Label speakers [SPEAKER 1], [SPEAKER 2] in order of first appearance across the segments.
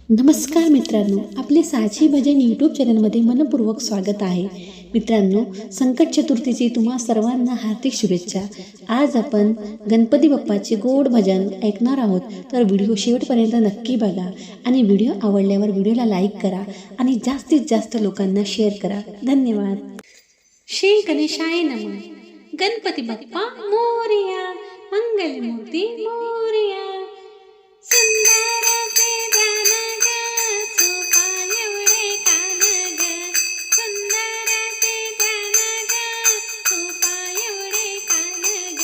[SPEAKER 1] नमस्कार मित्रांनो, आपले साची भजन यूट्यूब चॅनलमध्ये मनपूर्वक स्वागत आहे. मित्रांनो, संकट चतुर्थीची तुम्हा सर्वांना हार्दिक शुभेच्छा. आज आपण गणपती बाप्पाचे गोड भजन ऐकणार आहोत. तर व्हिडिओ शेवटपर्यंत नक्की बघा आणि व्हिडिओ आवडल्यावर व्हिडिओला लाईक करा आणि जास्तीत जास्त लोकांना शेअर करा. धन्यवाद. श्री गणेशाय नमः. गणपती बाप्पा मोरया, मंगलमूर्ती मोरया. सुंदराचे ध्यान ग, सोपा एवढे कान ग. सुंदराचे ध्यान ग, सोपा एवढे कान ग.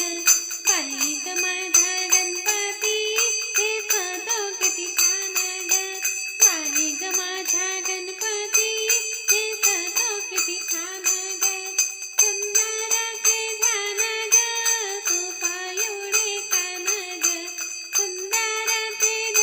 [SPEAKER 1] बाई ग माझा गणपती, दिसतो किती छान ग. बाई ग माझा गणपती, दिसतो किती छान ग. सुंदराचे ध्यान ग, सोपा एवढे कान ग. सुंदराचे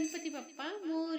[SPEAKER 1] गणपती बाप्पा मोरया.